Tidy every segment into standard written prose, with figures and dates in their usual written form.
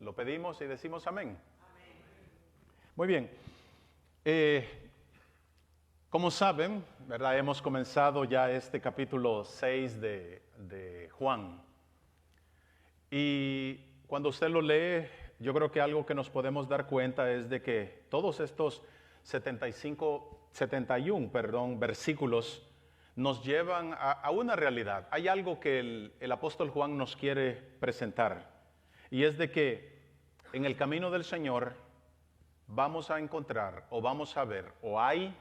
Lo pedimos y decimos amén. Muy bien. Como saben, ¿verdad? Hemos comenzado ya este capítulo 6 de Juan. Y cuando usted lo lee, yo creo que algo que nos podemos dar cuenta es de que todos estos 71 versículos nos llevan a una realidad. Hay algo que el apóstol Juan nos quiere presentar. Y es de que en el camino del Señor vamos a encontrar o vamos a ver o hay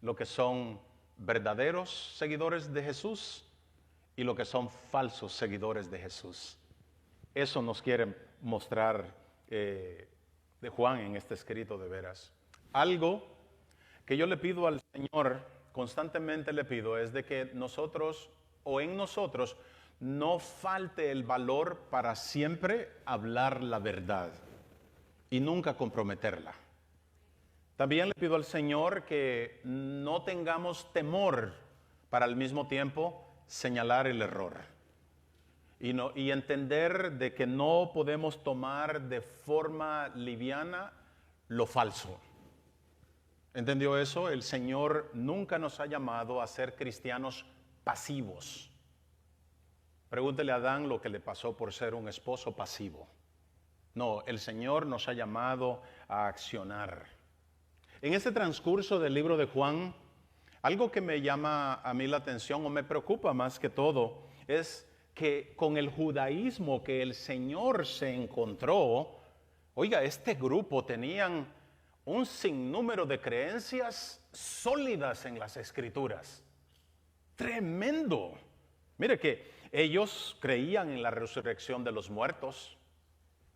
lo que son verdaderos seguidores de Jesús y lo que son falsos seguidores de Jesús. Eso nos quiere mostrar de Juan en este escrito de veras. Algo que yo le pido al Señor, constantemente le pido, es de que nosotros o en nosotros no falte el valor para siempre hablar la verdad y nunca comprometerla. También le pido al Señor que no tengamos temor para al mismo tiempo señalar el error y entender de que no podemos tomar de forma liviana lo falso. ¿Entendió eso? El Señor nunca nos ha llamado a ser cristianos pasivos. Pregúntele a Adán lo que le pasó por ser un esposo pasivo. No, el Señor nos ha llamado a accionar. En este transcurso del libro de Juan, algo que me llama a mí la atención o me preocupa más que todo es que con el judaísmo que el Señor se encontró, oiga, este grupo tenían un sinnúmero de creencias sólidas en las Escrituras. Tremendo. Mire que ellos creían en la resurrección de los muertos.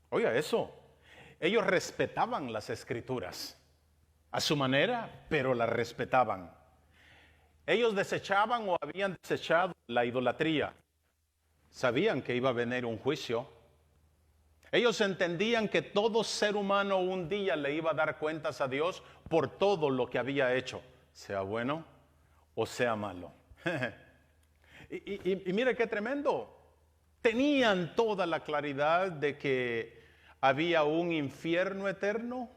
Oiga eso, ellos respetaban las Escrituras a su manera, pero las respetaban. Ellos desechaban o habían desechado la idolatría. Sabían que iba a venir un juicio. Ellos entendían que todo ser humano un día le iba a dar cuentas a Dios por todo lo que había hecho, sea bueno o sea malo. Y mire qué tremendo. Tenían toda la claridad de que había un infierno eterno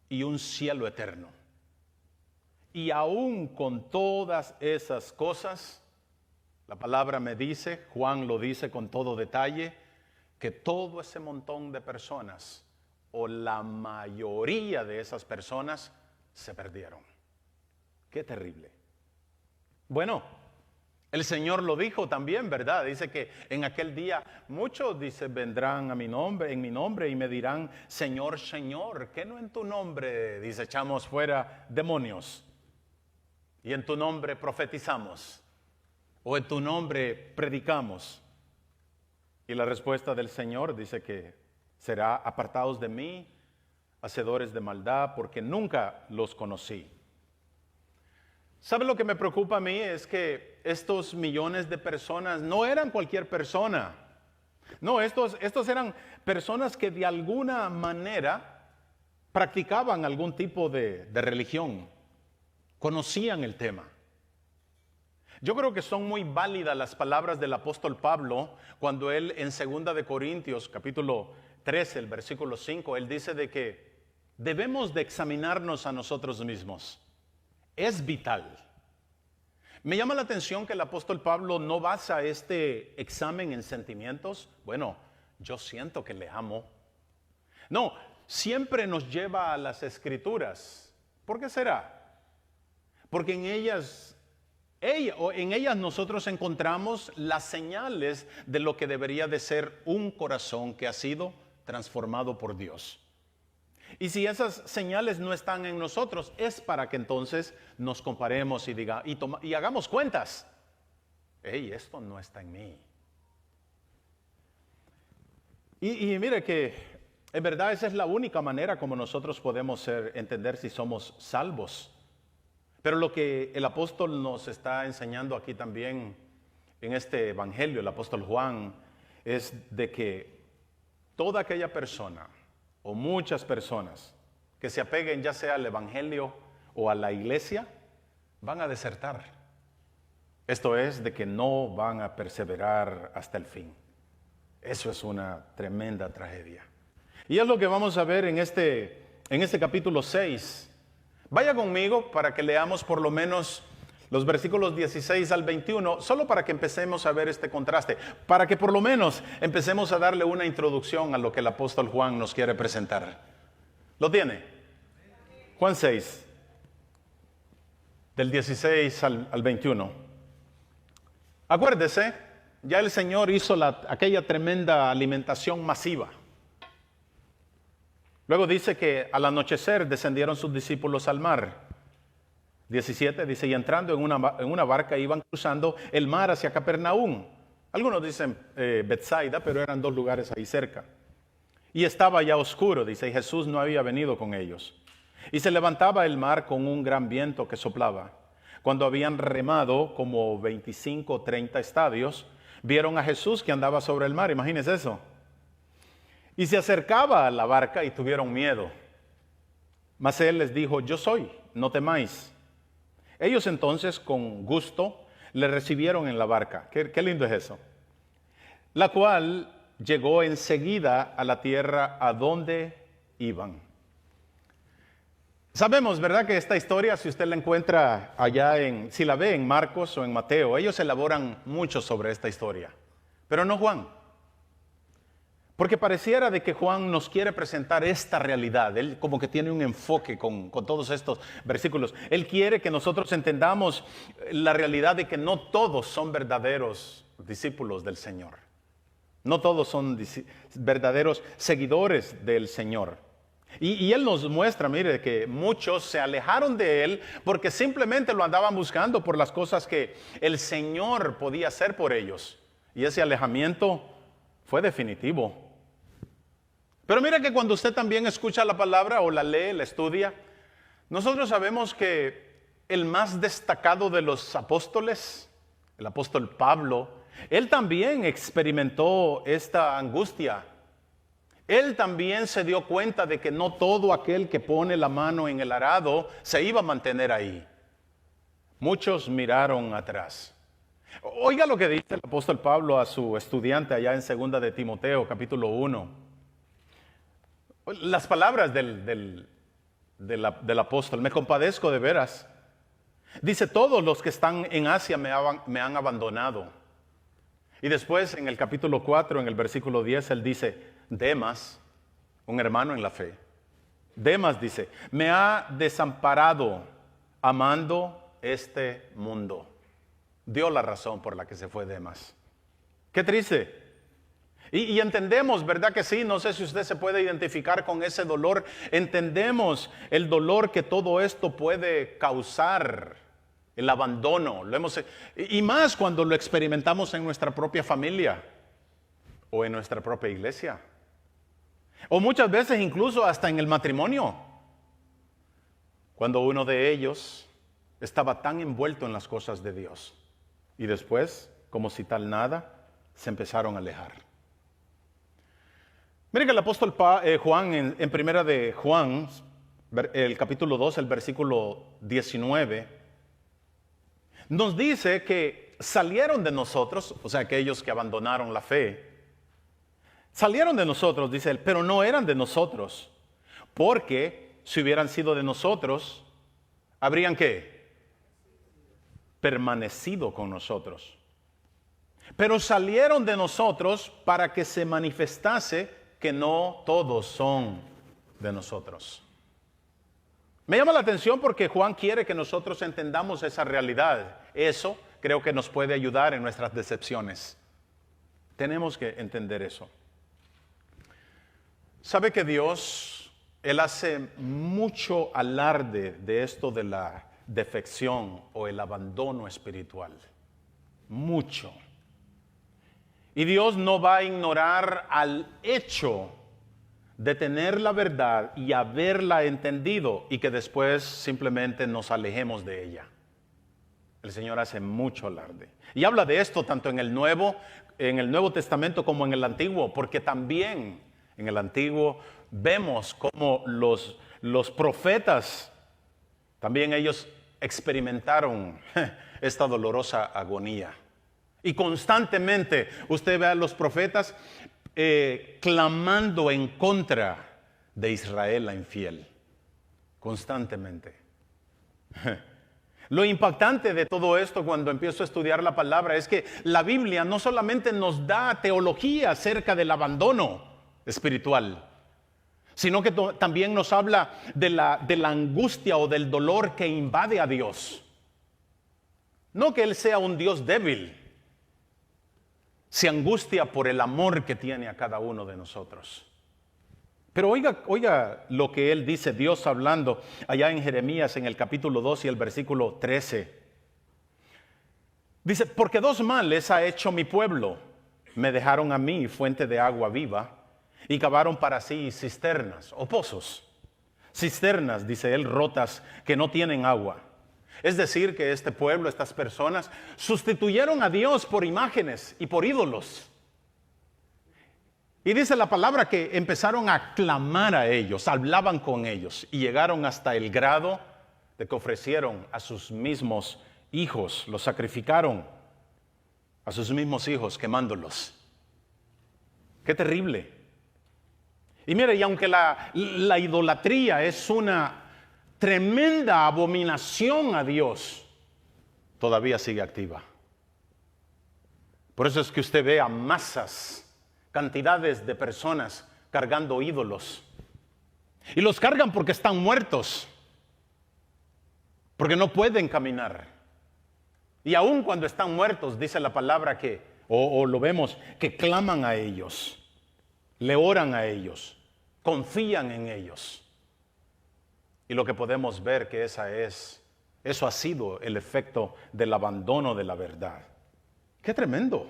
y un cielo eterno. Y aún con todas esas cosas, la palabra me dice, Juan lo dice con todo detalle, que todo ese montón de personas, o la mayoría de esas personas, se perdieron. Qué terrible. Bueno, el Señor lo dijo también, ¿verdad? Dice que en aquel día muchos, dice, vendrán a mi nombre, en mi nombre y me dirán, Señor, Señor, ¿qué no en tu nombre, dice, echamos fuera demonios? Y en tu nombre profetizamos, o en tu nombre predicamos. Y la respuesta del Señor dice que será apartados de mí, hacedores de maldad, porque nunca los conocí. ¿Sabe lo que me preocupa a mí? Es que estos millones de personas no eran cualquier persona. No, estos eran personas que de alguna manera practicaban algún tipo de religión. Conocían el tema. Yo creo que son muy válidas las palabras del apóstol Pablo cuando él en 2 de Corintios capítulo 13, el versículo 5, él dice de que debemos de examinarnos a nosotros mismos. Es vital. Me llama la atención que el apóstol Pablo no basa este examen en sentimientos. Bueno, yo siento que le amo. No, siempre nos lleva a las Escrituras. ¿Por qué será? Porque en ellas nosotros encontramos las señales de lo que debería de ser un corazón que ha sido transformado por Dios. Y si esas señales no están en nosotros, es para que entonces nos comparemos y hagamos cuentas. Hey, esto no está en mí. Y mire que en verdad esa es la única manera como nosotros podemos entender si somos salvos. Pero lo que el apóstol nos está enseñando aquí también en este evangelio, el apóstol Juan, es de que toda aquella persona o muchas personas que se apeguen ya sea al evangelio o a la iglesia, van a desertar. Esto es de que no van a perseverar hasta el fin. Eso es una tremenda tragedia. Y es lo que vamos a ver en este capítulo 6. Vaya conmigo para que leamos por lo menos los versículos 16 al 21, solo para que empecemos a ver este contraste, para que por lo menos empecemos a darle una introducción a lo que el apóstol Juan nos quiere presentar. ¿Lo tiene? Juan 6, del 16 al 21. Acuérdese, ya el Señor hizo aquella tremenda alimentación masiva. Luego dice que al anochecer descendieron sus discípulos al mar. 17 dice, y entrando en una barca iban cruzando el mar hacia Capernaum. Algunos dicen Betsaida, pero eran dos lugares ahí cerca. Y estaba ya oscuro, dice, y Jesús no había venido con ellos. Y se levantaba el mar con un gran viento que soplaba. Cuando habían remado como 25 o 30 estadios, vieron a Jesús que andaba sobre el mar, imagínense eso. Y se acercaba a la barca y tuvieron miedo. Mas él les dijo, yo soy, no temáis. Ellos entonces con gusto le recibieron en la barca. Qué lindo es eso. La cual llegó enseguida a la tierra a donde iban. Sabemos, ¿verdad?, que esta historia, si usted la encuentra allá si la ve en Marcos o en Mateo, ellos elaboran mucho sobre esta historia. Pero no Juan. Porque pareciera de que Juan nos quiere presentar esta realidad. Él como que tiene un enfoque con todos estos versículos. Él quiere que nosotros entendamos la realidad de que no todos son verdaderos discípulos del Señor. No todos son verdaderos seguidores del Señor. Y Él nos muestra, mire, que muchos se alejaron de Él porque simplemente lo andaban buscando por las cosas que el Señor podía hacer por ellos. Y ese alejamiento fue definitivo. Pero mira que cuando usted también escucha la palabra o la lee, la estudia, nosotros sabemos que el más destacado de los apóstoles, el apóstol Pablo, él también experimentó esta angustia. Él también se dio cuenta de que no todo aquel que pone la mano en el arado se iba a mantener ahí. Muchos miraron atrás. Oiga lo que dice el apóstol Pablo a su estudiante allá en 2 de Timoteo, capítulo 1. Las palabras del apóstol, me compadezco de veras. Dice, todos los que están en Asia me han abandonado. Y después en el capítulo 4, en el versículo 10, él dice, Demas, un hermano en la fe. Demas dice, me ha desamparado amando este mundo. Dio la razón por la que se fue Demas. Qué triste. Y entendemos, ¿verdad que sí? No sé si usted se puede identificar con ese dolor. Entendemos el dolor que todo esto puede causar, el abandono. Y más cuando lo experimentamos en nuestra propia familia o en nuestra propia iglesia. O muchas veces incluso hasta en el matrimonio. Cuando uno de ellos estaba tan envuelto en las cosas de Dios. Y después, como si tal nada, se empezaron a alejar. Mire que el apóstol Juan, en primera de Juan, el capítulo 2, el versículo 19, nos dice que salieron de nosotros, o sea, aquellos que abandonaron la fe, salieron de nosotros, dice él, pero no eran de nosotros, porque si hubieran sido de nosotros, habrían ¿qué? Permanecido con nosotros. Pero salieron de nosotros para que se manifestase que no todos son de nosotros. Me llama la atención porque Juan quiere que nosotros entendamos esa realidad. Eso creo que nos puede ayudar en nuestras decepciones. Tenemos que entender eso. ¿Sabe que Dios, Él hace mucho alarde de esto de la defección o el abandono espiritual? Mucho. Y Dios no va a ignorar al hecho de tener la verdad y haberla entendido y que después simplemente nos alejemos de ella. El Señor hace mucho alarde. Y habla de esto tanto en el Nuevo Testamento como en el Antiguo, porque también en el Antiguo vemos cómo los profetas, también ellos experimentaron esta dolorosa agonía. Y constantemente usted ve a los profetas clamando en contra de Israel la infiel, constantemente. Lo impactante de todo esto cuando empiezo a estudiar la palabra es que la Biblia no solamente nos da teología acerca del abandono espiritual, sino que también nos habla de la angustia o del dolor que invade a Dios. No que Él sea un Dios débil, se angustia por el amor que tiene a cada uno de nosotros. Pero oiga lo que Él dice, Dios hablando allá en Jeremías en el capítulo 2 y el versículo 13. Dice, porque dos males ha hecho mi pueblo. Me dejaron a mí fuente de agua viva y cavaron para sí cisternas o pozos. Cisternas, dice Él, rotas que no tienen agua. Es decir, que este pueblo, estas personas, sustituyeron a Dios por imágenes y por ídolos. Y dice la palabra que empezaron a clamar a ellos, hablaban con ellos y llegaron hasta el grado de que ofrecieron a sus mismos hijos, los sacrificaron a sus mismos hijos quemándolos. ¡Qué terrible! Y mire, y aunque la idolatría es una tremenda abominación a Dios, todavía sigue activa. Por eso es que usted ve a masas, cantidades de personas cargando ídolos. Y los cargan porque están muertos, porque no pueden caminar. Y aun cuando están muertos, dice la palabra que, o lo vemos, que claman a ellos, le oran a ellos, confían en ellos. Y lo que podemos ver que eso ha sido el efecto del abandono de la verdad. ¡Qué tremendo!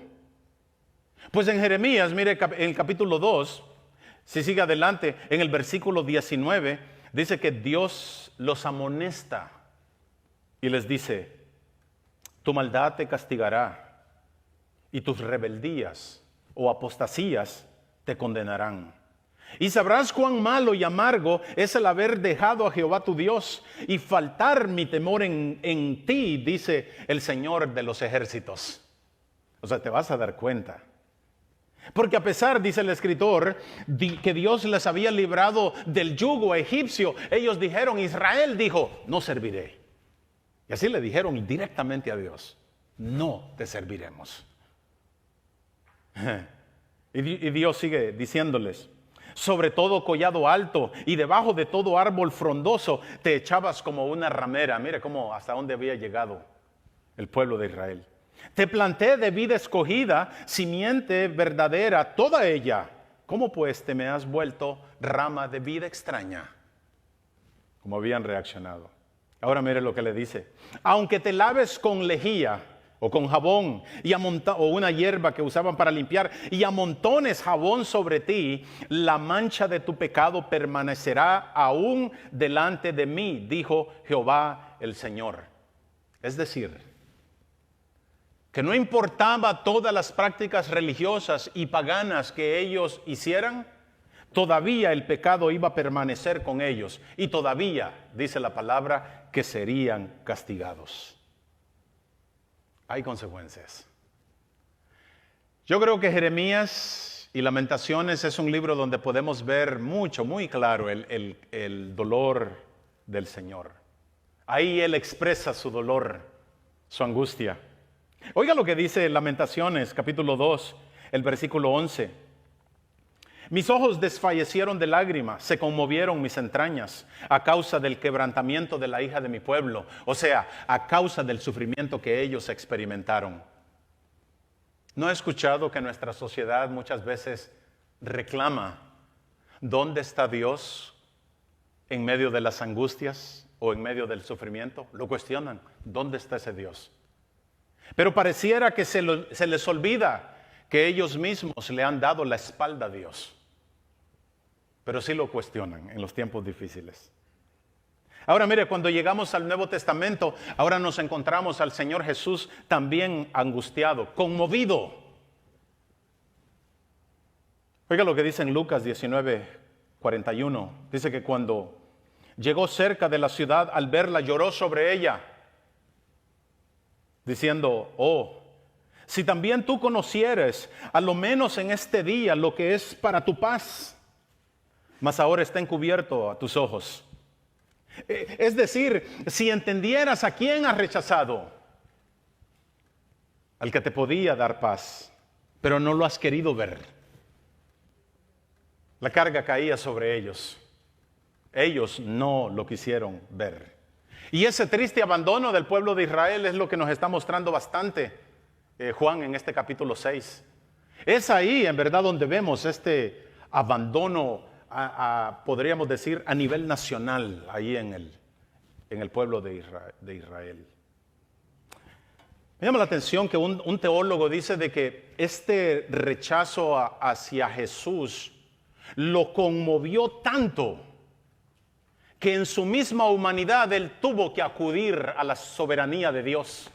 Pues en Jeremías, mire, en el capítulo 2, si sigue adelante, en el versículo 19, dice que Dios los amonesta y les dice, tu maldad te castigará y tus rebeldías o apostasías te condenarán. Y sabrás cuán malo y amargo es el haber dejado a Jehová tu Dios y faltar mi temor en ti, dice el Señor de los ejércitos. O sea, te vas a dar cuenta. Porque a pesar, dice el escritor, que Dios les había librado del yugo egipcio, ellos dijeron, Israel dijo, no serviré. Y así le dijeron directamente a Dios, no te serviremos. Y Dios sigue diciéndoles, sobre todo collado alto y debajo de todo árbol frondoso te echabas como una ramera. Mire cómo hasta dónde había llegado el pueblo de Israel. Te planté de vida escogida, simiente verdadera, toda ella. ¿Cómo pues te me has vuelto rama de vida extraña? Como habían reaccionado. Ahora mire lo que le dice. Aunque te laves con lejía o con jabón o una hierba que usaban para limpiar y amontones jabón sobre ti, la mancha de tu pecado permanecerá aún delante de mí, dijo Jehová el Señor. Es decir, que no importaba todas las prácticas religiosas y paganas que ellos hicieran, todavía el pecado iba a permanecer con ellos y todavía, dice la palabra, que serían castigados. Hay consecuencias. Yo creo que Jeremías y Lamentaciones es un libro donde podemos ver mucho, muy claro el dolor del Señor. Ahí Él expresa su dolor, su angustia. Oiga lo que dice Lamentaciones, capítulo 2, el versículo 11. Mis ojos desfallecieron de lágrimas, se conmovieron mis entrañas a causa del quebrantamiento de la hija de mi pueblo, o sea, a causa del sufrimiento que ellos experimentaron. ¿No he escuchado que nuestra sociedad muchas veces reclama dónde está Dios en medio de las angustias o en medio del sufrimiento? Lo cuestionan, ¿dónde está ese Dios? Pero pareciera que se les olvida que ellos mismos le han dado la espalda a Dios. Pero sí lo cuestionan en los tiempos difíciles. Ahora mire, cuando llegamos al Nuevo Testamento, ahora nos encontramos al Señor Jesús también angustiado, conmovido. Oiga lo que dice en Lucas 19:41. Dice que cuando llegó cerca de la ciudad, al verla lloró sobre ella, diciendo, oh, si también tú conocieres, a lo menos en este día, lo que es para tu paz, mas ahora está encubierto a tus ojos. Es decir, si entendieras a quién has rechazado, al que te podía dar paz, pero no lo has querido ver. La carga caía sobre ellos. Ellos no lo quisieron ver. Y ese triste abandono del pueblo de Israel es lo que nos está mostrando bastante Juan en este capítulo 6. Es ahí, en verdad, donde vemos este abandono, podríamos decir, a nivel nacional, ahí en el pueblo de Israel. Me llama la atención que un teólogo dice de que este rechazo hacia Jesús lo conmovió tanto que en su misma humanidad él tuvo que acudir a la soberanía de Dios.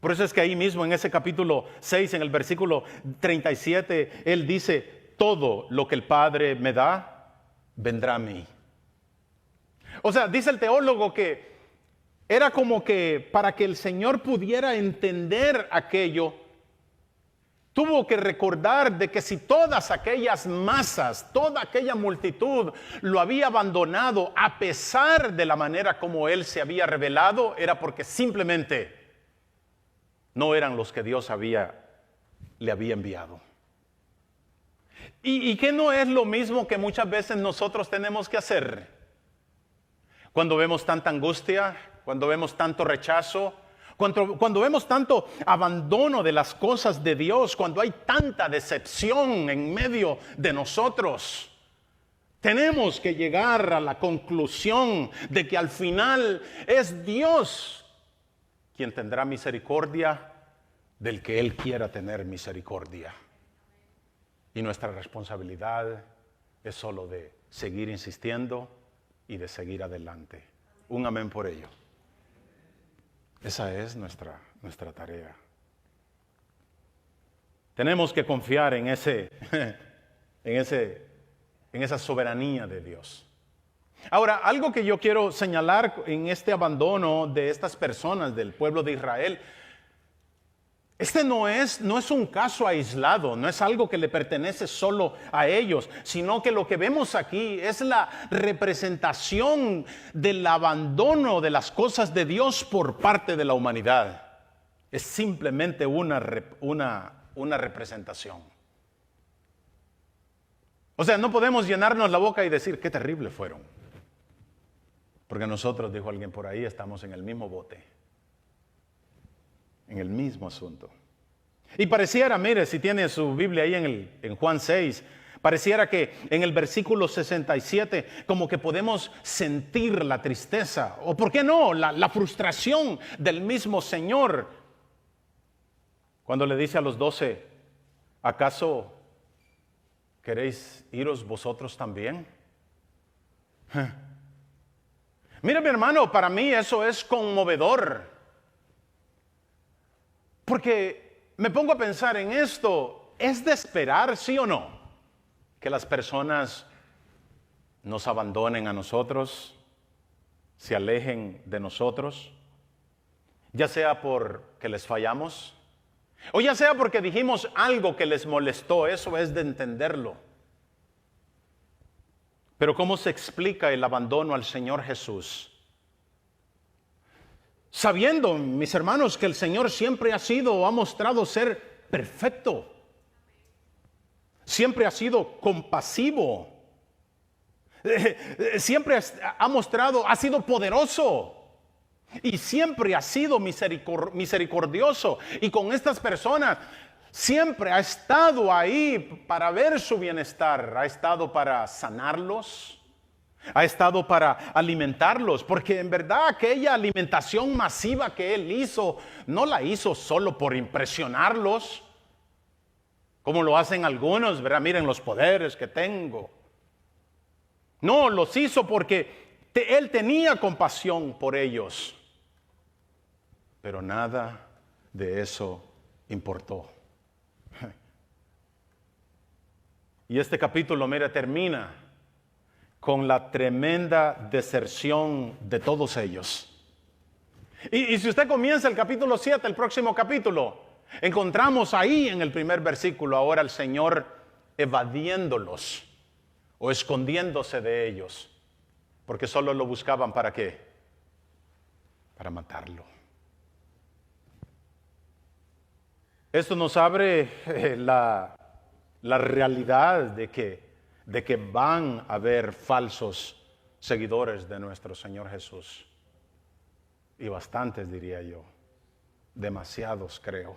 Por eso es que ahí mismo en ese capítulo 6, en el versículo 37, él dice: todo lo que el Padre me da, vendrá a mí. O sea, dice el teólogo que era como que para que el Señor pudiera entender aquello, tuvo que recordar de que si todas aquellas masas, toda aquella multitud lo había abandonado a pesar de la manera como Él se había revelado, era porque simplemente no eran los que Dios le había enviado. ¿Y qué no es lo mismo que muchas veces nosotros tenemos que hacer? Cuando vemos tanta angustia, cuando vemos tanto rechazo, cuando vemos tanto abandono de las cosas de Dios, cuando hay tanta decepción en medio de nosotros, tenemos que llegar a la conclusión de que al final es Dios quien tendrá misericordia del que Él quiera tener misericordia. Y nuestra responsabilidad es solo de seguir insistiendo y de seguir adelante. Un amén por ello. Esa es nuestra tarea. Tenemos que confiar en esa soberanía de Dios. Ahora, algo que yo quiero señalar en este abandono de estas personas del pueblo de Israel, este no es un caso aislado, no es algo que le pertenece solo a ellos, sino que lo que vemos aquí es la representación del abandono de las cosas de Dios por parte de la humanidad. Es simplemente una representación. O sea, no podemos llenarnos la boca y decir qué terrible fueron. Porque nosotros, dijo alguien por ahí, estamos en el mismo bote. En el mismo asunto. Y pareciera, mire, si tiene su Biblia ahí en Juan 6, pareciera que en el versículo 67 como que podemos sentir la tristeza, o por qué no, la frustración del mismo Señor. Cuando le dice a los 12, ¿acaso queréis iros vosotros también? Mira, mi hermano, para mí eso es conmovedor. Porque me pongo a pensar en esto, ¿es de esperar, sí o no, que las personas nos abandonen a nosotros, se alejen de nosotros? Ya sea porque les fallamos, o ya sea porque dijimos algo que les molestó, eso es de entenderlo. Pero ¿cómo se explica el abandono al Señor Jesús? Sabiendo, mis hermanos, que el Señor siempre ha sido o ha mostrado ser perfecto. Siempre ha sido compasivo. Siempre ha sido poderoso. Y siempre ha sido misericordioso. Y con estas personas siempre ha estado ahí para ver su bienestar. Ha estado para sanarlos. Ha estado para alimentarlos, porque en verdad aquella alimentación masiva que Él hizo, no la hizo solo por impresionarlos, como lo hacen algunos, ¿verdad? Miren los poderes que tengo. No, los hizo porque Él tenía compasión por ellos, pero nada de eso importó. Y este capítulo, mira, termina con la tremenda deserción de todos ellos. Y si usted comienza el capítulo 7, el próximo capítulo, encontramos ahí en el primer versículo ahora al Señor evadiéndolos o escondiéndose de ellos, porque solo lo buscaban ¿para qué? Para matarlo. Esto nos abre la realidad de que van a haber falsos seguidores de nuestro Señor Jesús. Y bastantes, diría yo. Demasiados, creo.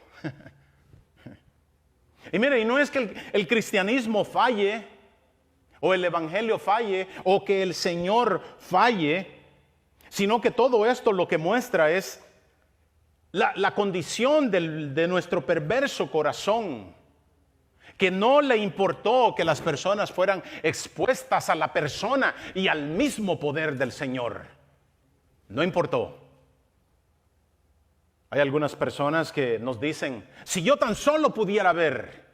Y mire, y no es que el cristianismo falle, o el evangelio falle, o que el Señor falle, sino que todo esto lo que muestra es la condición de nuestro perverso corazón, que no le importó que las personas fueran expuestas a la persona y al mismo poder del Señor. No importó. Hay algunas personas que nos dicen, si yo tan solo pudiera ver,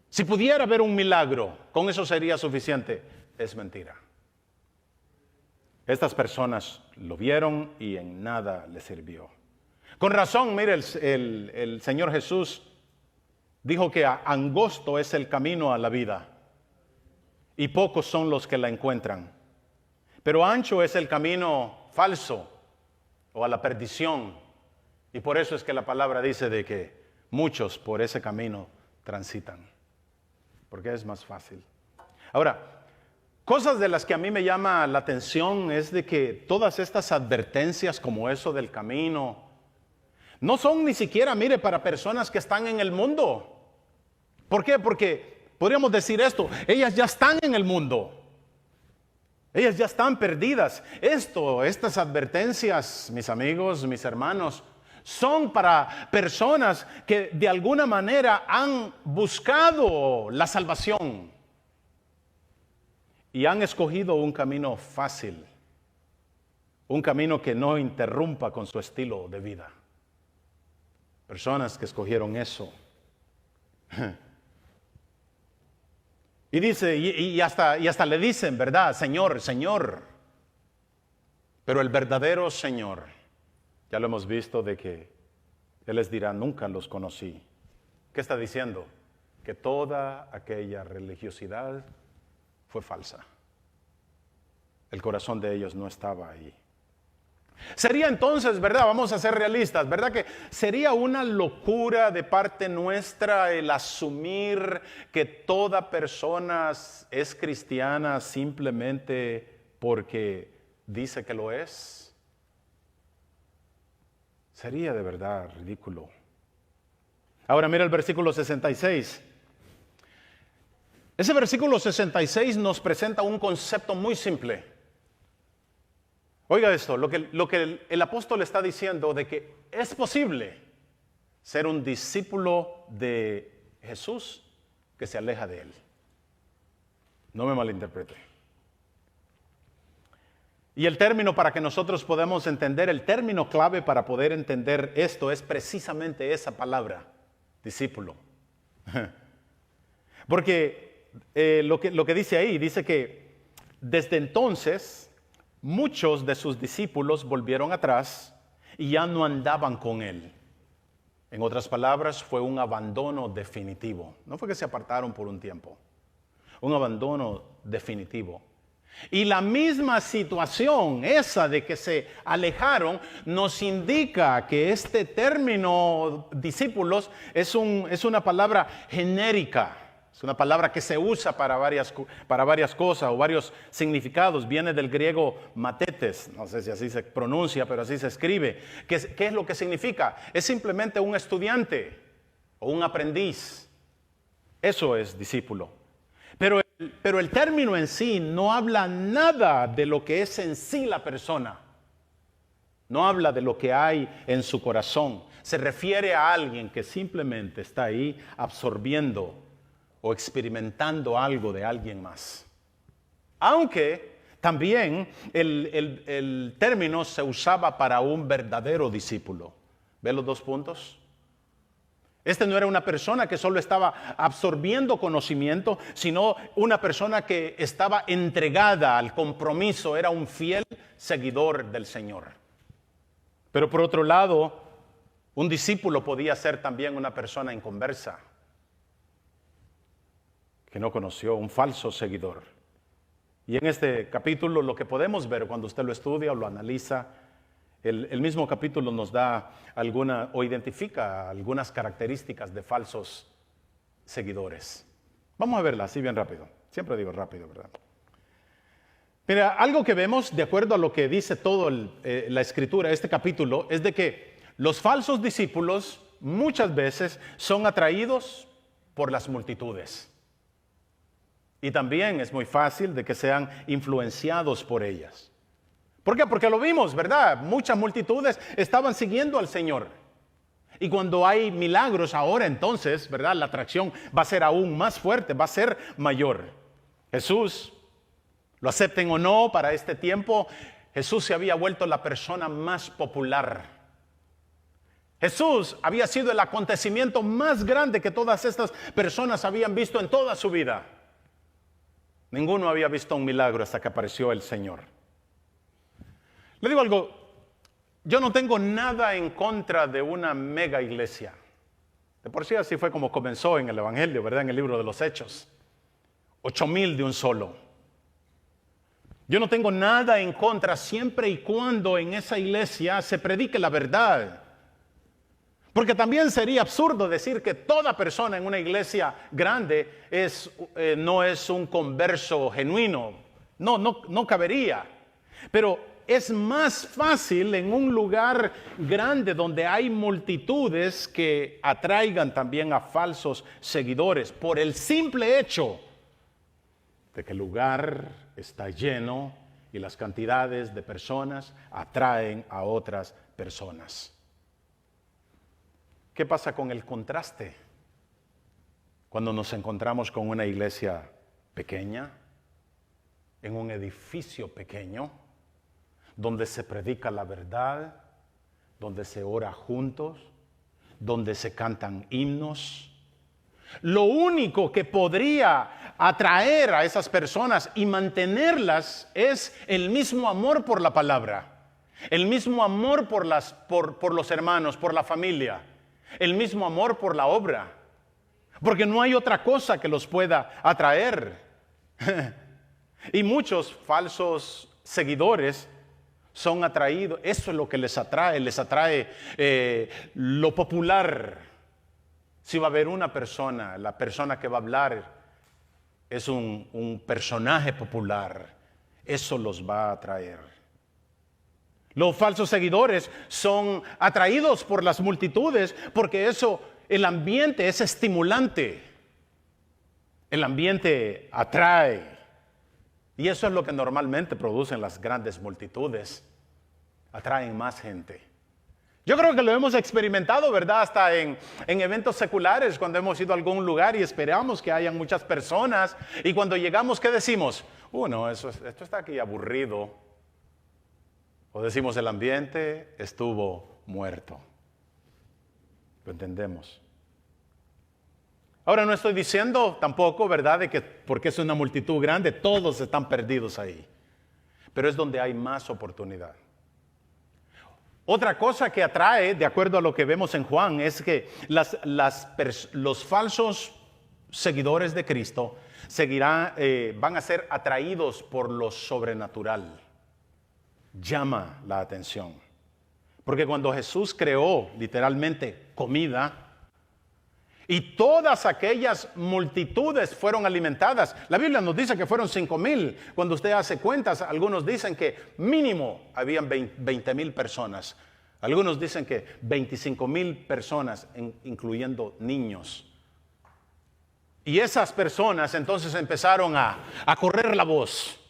si pudiera ver un milagro, con eso sería suficiente. Es mentira. Estas personas lo vieron y en nada les sirvió. Con razón, mire, el Señor Jesús dijo que angosto es el camino a la vida y pocos son los que la encuentran. Pero ancho es el camino falso o a la perdición. Y por eso es que la palabra dice de que muchos por ese camino transitan, porque es más fácil. Ahora, cosas de las que a mí me llama la atención es de que todas estas advertencias como eso del camino no son ni siquiera, mire, para personas que están en el mundo. ¿Por qué? Porque podríamos decir esto, ellas ya están en el mundo. Ellas ya están perdidas. Estas advertencias, mis amigos, mis hermanos, son para personas que de alguna manera han buscado la salvación y han escogido un camino fácil, un camino que no interrumpa con su estilo de vida. Personas que escogieron eso. Y dice, y hasta le dicen, ¿verdad? Señor, Señor. Pero el verdadero Señor, ya lo hemos visto de que Él les dirá, nunca los conocí. ¿Qué está diciendo? Que toda aquella religiosidad fue falsa. El corazón de ellos no estaba ahí. Sería entonces, ¿verdad? Vamos a ser realistas, ¿verdad? Que sería una locura de parte nuestra el asumir que toda persona es cristiana simplemente porque dice que lo es. Sería de verdad ridículo. Ahora mira el versículo 66. Ese versículo 66 nos presenta un concepto muy simple. Oiga esto, lo que el apóstol está diciendo de que es posible ser un discípulo de Jesús que se aleja de Él. No me malinterprete. Y el término para que nosotros podamos entender, el término clave para poder entender esto es precisamente esa palabra, discípulo. Porque lo que dice ahí, dice que desde entonces muchos de sus discípulos volvieron atrás y ya no andaban con Él. En otras palabras, fue un abandono definitivo. No fue que se apartaron por un tiempo. Un abandono definitivo. Y la misma situación, esa de que se alejaron, nos indica que este término discípulos es una palabra genérica. Es una palabra que se usa para varias cosas o varios significados. Viene del griego matetes, no sé si así se pronuncia, pero así se escribe. ¿Qué es lo que significa? Es simplemente un estudiante o un aprendiz. Eso es discípulo. Pero el término en sí no habla nada de lo que es en sí la persona. No habla de lo que hay en su corazón. Se refiere a alguien que simplemente está ahí absorbiendo o experimentando algo de alguien más. Aunque también el término se usaba para un verdadero discípulo. ¿Ve los dos puntos? Este no era una persona que solo estaba absorbiendo conocimiento, sino una persona que estaba entregada al compromiso, era un fiel seguidor del Señor. Pero por otro lado, un discípulo podía ser también una persona inconversa, que no conoció, un falso seguidor. Y en este capítulo lo que podemos ver cuando usted lo estudia o lo analiza, el mismo capítulo nos da o identifica algunas características de falsos seguidores. Vamos a verla así bien rápido. Siempre digo rápido, ¿verdad? Mira, algo que vemos, de acuerdo a lo que dice toda la escritura, este capítulo, es de que los falsos discípulos muchas veces son atraídos por las multitudes. Y también es muy fácil de que sean influenciados por ellas. ¿Por qué? Porque lo vimos, ¿verdad? Muchas multitudes estaban siguiendo al Señor. Y cuando hay milagros ahora entonces, ¿verdad? La atracción va a ser aún más fuerte, va a ser mayor. Jesús, lo acepten o no, para este tiempo, Jesús se había vuelto la persona más popular. Jesús había sido el acontecimiento más grande que todas estas personas habían visto en toda su vida. Ninguno había visto un milagro hasta que apareció el Señor. Le digo algo, yo no tengo nada en contra de una mega iglesia. De por sí así fue como comenzó en el Evangelio, ¿verdad? En el libro de los Hechos. 8,000 de un solo. Yo no tengo nada en contra siempre y cuando en esa iglesia se predique la verdad. Porque también sería absurdo decir que toda persona en una iglesia grande no es un converso genuino. No cabería. Pero es más fácil en un lugar grande donde hay multitudes que atraigan también a falsos seguidores por el simple hecho de que el lugar está lleno y las cantidades de personas atraen a otras personas. ¿Qué pasa con el contraste cuando nos encontramos con una iglesia pequeña, en un edificio pequeño, donde se predica la verdad, donde se ora juntos, donde se cantan himnos? Lo único que podría atraer a esas personas y mantenerlas es el mismo amor por la palabra, el mismo amor por los hermanos, por la familia, el mismo amor por la obra, porque no hay otra cosa que los pueda atraer. Y muchos falsos seguidores son atraídos, eso es lo que les atrae lo popular. Si va a haber una persona, la persona que va a hablar es un personaje popular, eso los va a atraer. Los falsos seguidores son atraídos por las multitudes porque el ambiente es estimulante. El ambiente atrae. Y eso es lo que normalmente producen las grandes multitudes. Atraen más gente. Yo creo que lo hemos experimentado, ¿verdad? Hasta en eventos seculares, cuando hemos ido a algún lugar y esperamos que hayan muchas personas. Y cuando llegamos, ¿qué decimos? No, esto está aquí aburrido. O decimos, el ambiente estuvo muerto. Lo entendemos. Ahora no estoy diciendo tampoco, ¿verdad?, de que porque es una multitud grande, todos están perdidos ahí. Pero es donde hay más oportunidad. Otra cosa que atrae, de acuerdo a lo que vemos en Juan, es que los falsos seguidores de Cristo van a ser atraídos por lo sobrenatural. Llama la atención. Porque cuando Jesús creó literalmente comida, y todas aquellas multitudes fueron alimentadas. La Biblia nos dice que fueron 5,000. Cuando usted hace cuentas, algunos dicen que mínimo habían 20,000 personas. Algunos dicen que 25,000 personas, incluyendo niños. Y esas personas entonces empezaron a correr la voz.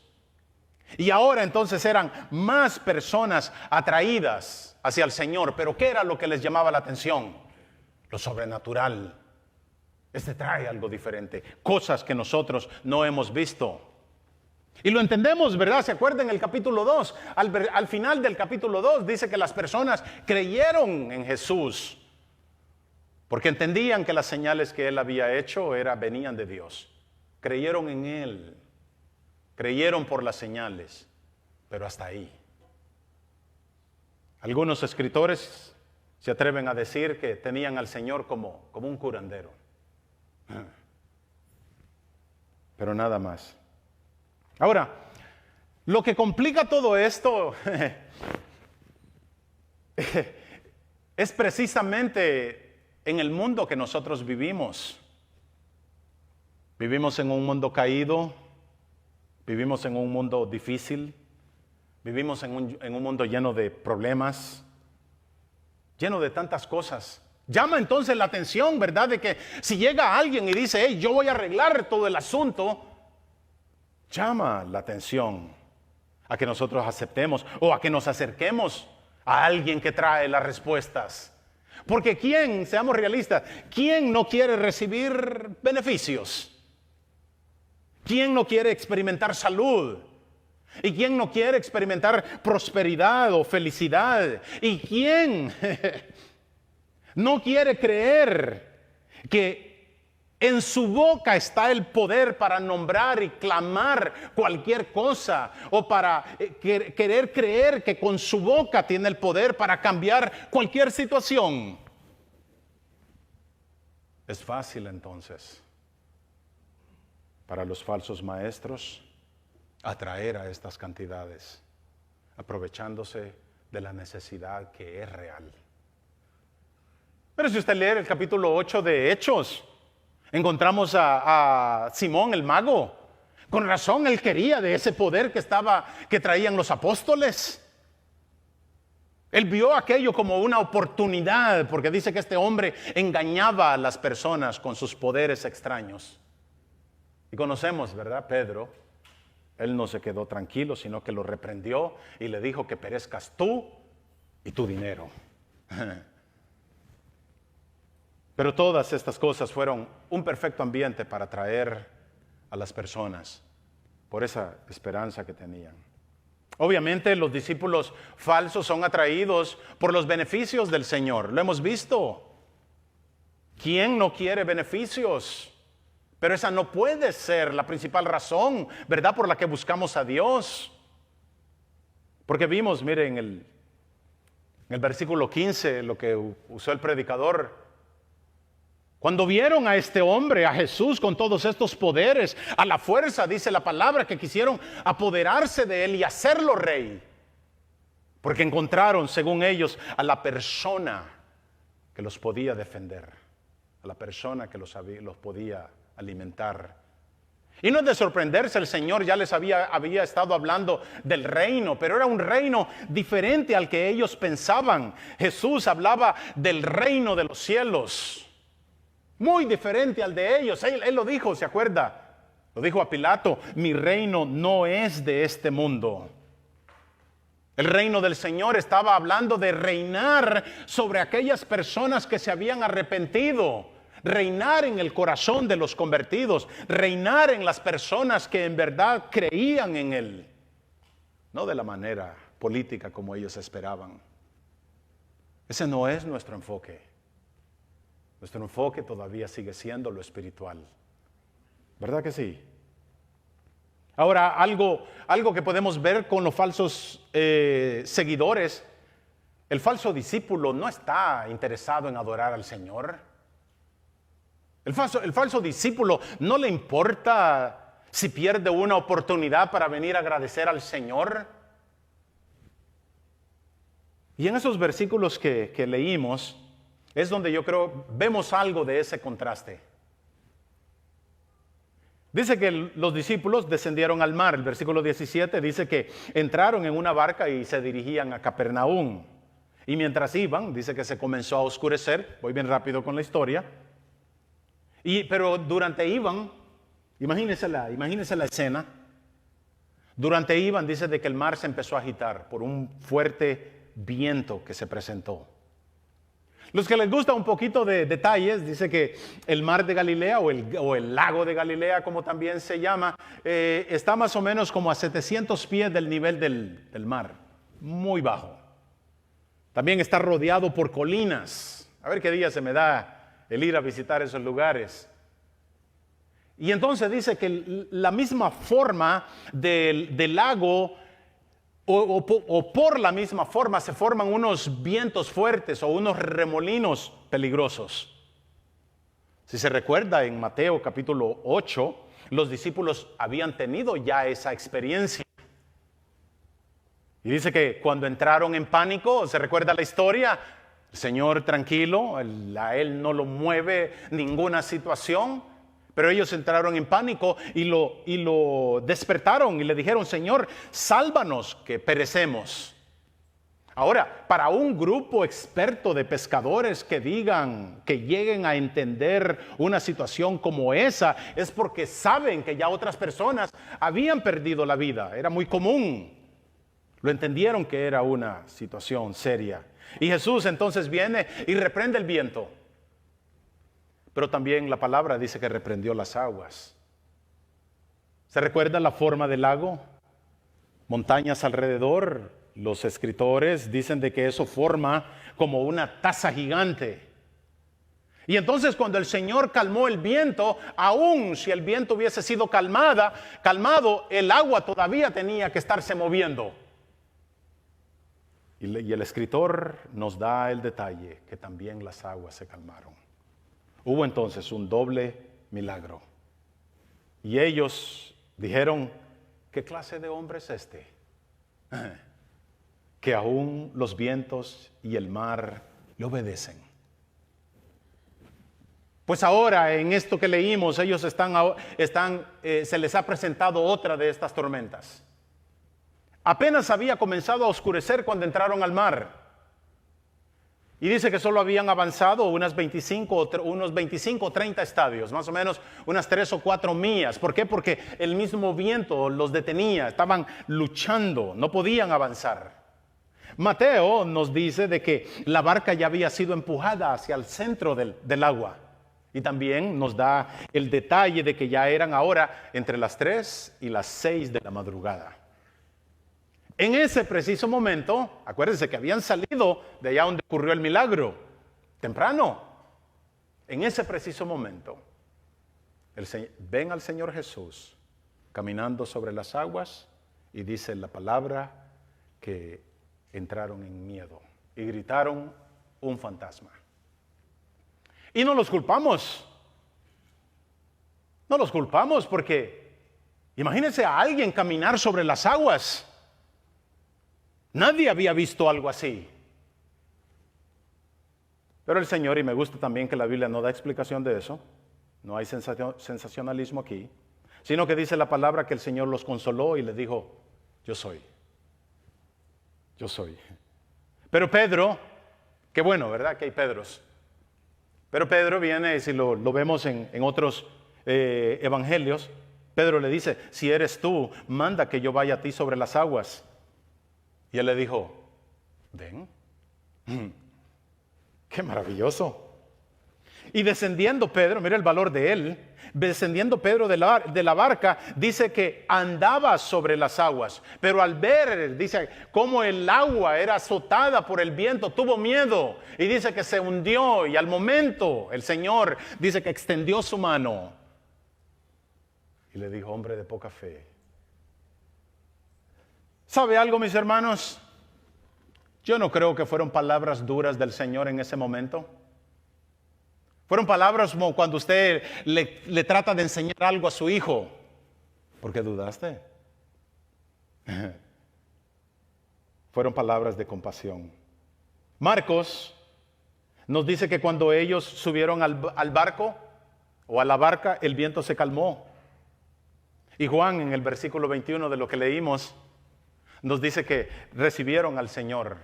Y ahora entonces eran más personas atraídas hacia el Señor. Pero ¿qué era lo que les llamaba la atención? Lo sobrenatural. Trae algo diferente, cosas que nosotros no hemos visto. Y lo entendemos, ¿verdad? ¿Se acuerdan el capítulo 2? Al final del capítulo 2 dice que las personas creyeron en Jesús porque entendían que las señales que Él había hecho venían de Dios. Creyeron en Él, creyeron por las señales, pero hasta ahí. Algunos escritores se atreven a decir que tenían al Señor como un curandero. Pero nada más. Ahora, lo que complica todo esto es precisamente en el mundo que nosotros vivimos. Vivimos en un mundo caído, vivimos en un mundo difícil, vivimos en un mundo lleno de problemas, lleno de tantas cosas. Llama entonces la atención, ¿verdad? De que si llega alguien y dice, hey, yo voy a arreglar todo el asunto, llama la atención a que nosotros aceptemos o a que nos acerquemos a alguien que trae las respuestas. Porque ¿quién, seamos realistas, quién no quiere recibir beneficios? ¿Quién no quiere experimentar salud? ¿Y quién no quiere experimentar prosperidad o felicidad? ¿Y quién no quiere creer que en su boca está el poder para nombrar y clamar cualquier cosa, o para querer creer que con su boca tiene el poder para cambiar cualquier situación? Es fácil entonces para los falsos maestros atraer a estas cantidades, aprovechándose de la necesidad que es real. Pero si usted lee el capítulo 8 de Hechos, encontramos a Simón el mago. Con razón él quería de ese poder que traían los apóstoles. Él vio aquello como una oportunidad, porque dice que este hombre engañaba a las personas con sus poderes extraños. Y conocemos, ¿verdad? Pedro, él no se quedó tranquilo, sino que lo reprendió y le dijo que perezcas tú y tu dinero. Pero todas estas cosas fueron un perfecto ambiente para atraer a las personas por esa esperanza que tenían. Obviamente los discípulos falsos son atraídos por los beneficios del Señor. Lo hemos visto. ¿Quién no quiere beneficios? Pero esa no puede ser la principal razón, ¿verdad?, por la que buscamos a Dios. Porque vimos, miren, en el versículo 15, lo que usó el predicador. Cuando vieron a este hombre, a Jesús, con todos estos poderes, a la fuerza, dice la palabra, que quisieron apoderarse de él y hacerlo rey. Porque encontraron, según ellos, a la persona que los podía defender, a la persona que los podía alimentar. Y no es de sorprenderse, el Señor ya les había estado hablando del reino, pero era un reino diferente al que ellos pensaban. Jesús hablaba del reino de los cielos, muy diferente al de ellos. Él lo dijo, ¿se acuerda? Lo dijo a Pilato: mi reino no es de este mundo. El reino del Señor estaba hablando de reinar sobre aquellas personas que se habían arrepentido. Reinar en el corazón de los convertidos, reinar en las personas que en verdad creían en Él, no de la manera política como ellos esperaban. Ese no es nuestro enfoque. Nuestro enfoque todavía sigue siendo lo espiritual. ¿Verdad que sí? Ahora, algo que podemos ver con los falsos seguidores: el falso discípulo no está interesado en adorar al Señor. El falso discípulo no le importa si pierde una oportunidad para venir a agradecer al Señor. Y en esos versículos que leímos es donde yo creo vemos algo de ese contraste. Dice que los discípulos descendieron al mar. El versículo 17 dice que entraron en una barca y se dirigían a Capernaum. Y mientras iban, dice que se comenzó a oscurecer. Voy bien rápido con la historia. Pero durante iban, imagínense la escena. Durante iban, dice de que el mar se empezó a agitar por un fuerte viento que se presentó. Los que les gusta un poquito de detalles, dice que el mar de Galilea o el lago de Galilea, como también se llama, está más o menos como a 700 pies del nivel del mar, muy bajo. También está rodeado por colinas. A ver qué día se me da el ir a visitar esos lugares. Y entonces dice que la misma forma del lago o por la misma forma se forman unos vientos fuertes o unos remolinos peligrosos. Si se recuerda, en Mateo capítulo 8, los discípulos habían tenido ya esa experiencia. Y dice que cuando entraron en pánico, ¿se recuerda la historia? El Señor tranquilo, a Él no lo mueve ninguna situación, pero ellos entraron en pánico y lo despertaron y le dijeron: Señor, sálvanos que perecemos. Ahora, para un grupo experto de pescadores que lleguen a entender una situación como esa, es porque saben que ya otras personas habían perdido la vida. Era muy común. Lo entendieron que era una situación seria. Y Jesús entonces viene y reprende el viento. Pero también la palabra dice que reprendió las aguas. ¿Se recuerda la forma del lago? Montañas alrededor. Los escritores dicen de que eso forma como una taza gigante. Y entonces cuando el Señor calmó el viento, aun si el viento hubiese sido calmado, el agua todavía tenía que estarse moviendo. Y el escritor nos da el detalle que también las aguas se calmaron. Hubo entonces un doble milagro. Y ellos dijeron: ¿qué clase de hombre es este? Que aún los vientos y el mar le obedecen. Pues ahora en esto que leímos, ellos se les ha presentado otra de estas tormentas. Apenas había comenzado a oscurecer cuando entraron al mar. Y dice que solo habían avanzado unos 25 o 30 estadios, más o menos unas 3 o 4 millas. ¿Por qué? Porque el mismo viento los detenía, estaban luchando, no podían avanzar. Mateo nos dice de que la barca ya había sido empujada hacia el centro del agua. Y también nos da el detalle de que ya eran ahora entre las 3 y las 6 de la madrugada. En ese preciso momento, acuérdense que habían salido de allá donde ocurrió el milagro, temprano. En ese preciso momento, ven al Señor Jesús caminando sobre las aguas y dice la palabra que entraron en miedo y gritaron: un fantasma. Y no los culpamos. No los culpamos porque imagínense a alguien caminar sobre las aguas. Nadie había visto algo así. Pero el Señor, y me gusta también que la Biblia no da explicación de eso, no hay sensacionalismo aquí, sino que dice la palabra que el Señor los consoló y les dijo: yo soy. Yo soy. Pero Pedro, qué bueno, ¿verdad? Que hay Pedros. Pero Pedro viene, y si lo vemos en otros evangelios, Pedro le dice: si eres tú, manda que yo vaya a ti sobre las aguas. Y él le dijo: ven. Qué maravilloso. Y descendiendo Pedro, mira el valor de él, descendiendo Pedro de la barca, dice que andaba sobre las aguas, pero al ver, dice, cómo el agua era azotada por el viento, tuvo miedo y dice que se hundió. Y al momento el Señor dice que extendió su mano y le dijo: hombre de poca fe. ¿Sabe algo, mis hermanos? Yo no creo que fueron palabras duras del Señor en ese momento. Fueron palabras como cuando usted le trata de enseñar algo a su hijo. ¿Por qué dudaste? Fueron palabras de compasión. Marcos nos dice que cuando ellos subieron al barco o a la barca, el viento se calmó. Y Juan, en el versículo 21 de lo que leímos, nos dice que recibieron al Señor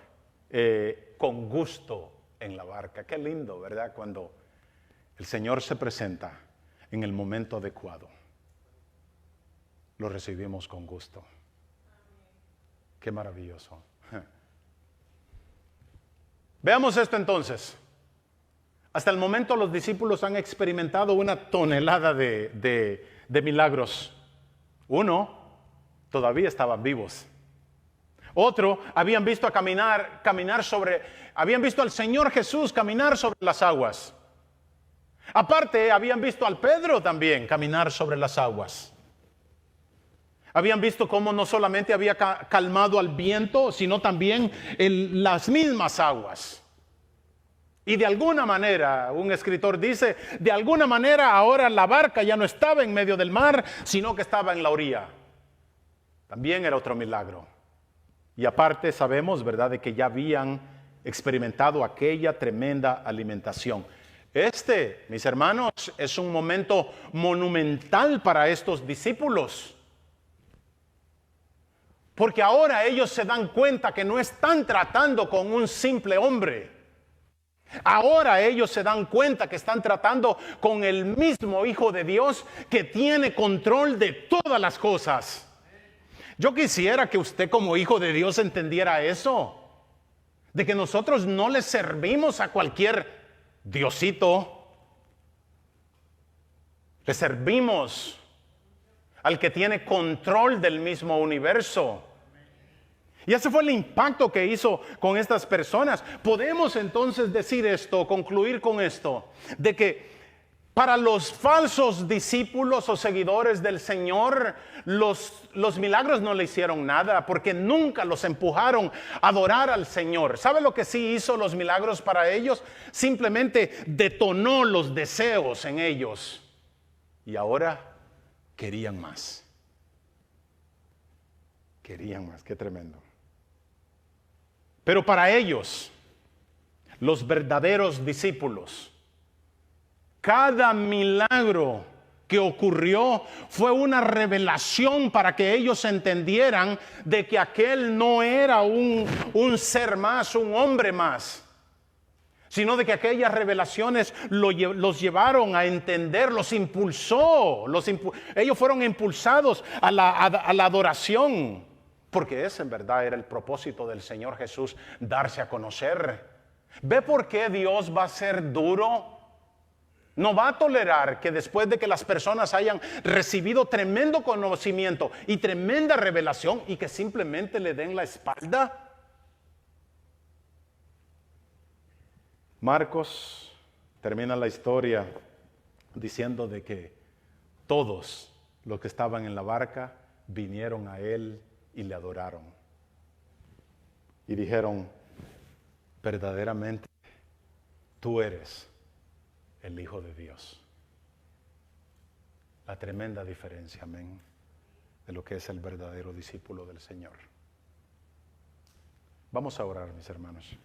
con gusto en la barca. Qué lindo, ¿verdad? Cuando el Señor se presenta en el momento adecuado, lo recibimos con gusto. Qué maravilloso. Veamos esto entonces. Hasta el momento los discípulos han experimentado una tonelada de milagros. Uno, todavía estaban vivos. Otro, habían visto al Señor Jesús caminar sobre las aguas. Aparte, habían visto al Pedro también caminar sobre las aguas. Habían visto cómo no solamente había calmado al viento, sino también las mismas aguas. Y de alguna manera, un escritor dice, de alguna manera ahora la barca ya no estaba en medio del mar, sino que estaba en la orilla. También era otro milagro. Y aparte sabemos, ¿verdad?, de que ya habían experimentado aquella tremenda alimentación. Mis hermanos, es un momento monumental para estos discípulos. Porque ahora ellos se dan cuenta que no están tratando con un simple hombre. Ahora ellos se dan cuenta que están tratando con el mismo Hijo de Dios que tiene control de todas las cosas. Yo quisiera que usted como hijo de Dios entendiera eso. De que nosotros no le servimos a cualquier diosito. Le servimos al que tiene control del mismo universo. Y ese fue el impacto que hizo con estas personas. Podemos entonces decir esto, concluir con esto, de que para los falsos discípulos o seguidores del Señor, los milagros no le hicieron nada, porque nunca los empujaron a adorar al Señor. ¿Sabe lo que sí hizo los milagros para ellos? Simplemente detonó los deseos en ellos. Y ahora querían más. Querían más, qué tremendo. Pero para ellos, los verdaderos discípulos, cada milagro que ocurrió fue una revelación para que ellos entendieran de que aquel no era un ser más, un hombre más, sino de que aquellas revelaciones los llevaron a entender, los impulsó, ellos fueron impulsados a la adoración. Porque ese en verdad era el propósito del Señor Jesús, darse a conocer. ¿Ve por qué Dios va a ser duro? No va a tolerar que después de que las personas hayan recibido tremendo conocimiento y tremenda revelación y que simplemente le den la espalda. Marcos termina la historia diciendo de que todos los que estaban en la barca vinieron a él y le adoraron. Y dijeron, verdaderamente, tú eres el Hijo de Dios. La tremenda diferencia, amén, de lo que es el verdadero discípulo del Señor. Vamos a orar, mis hermanos.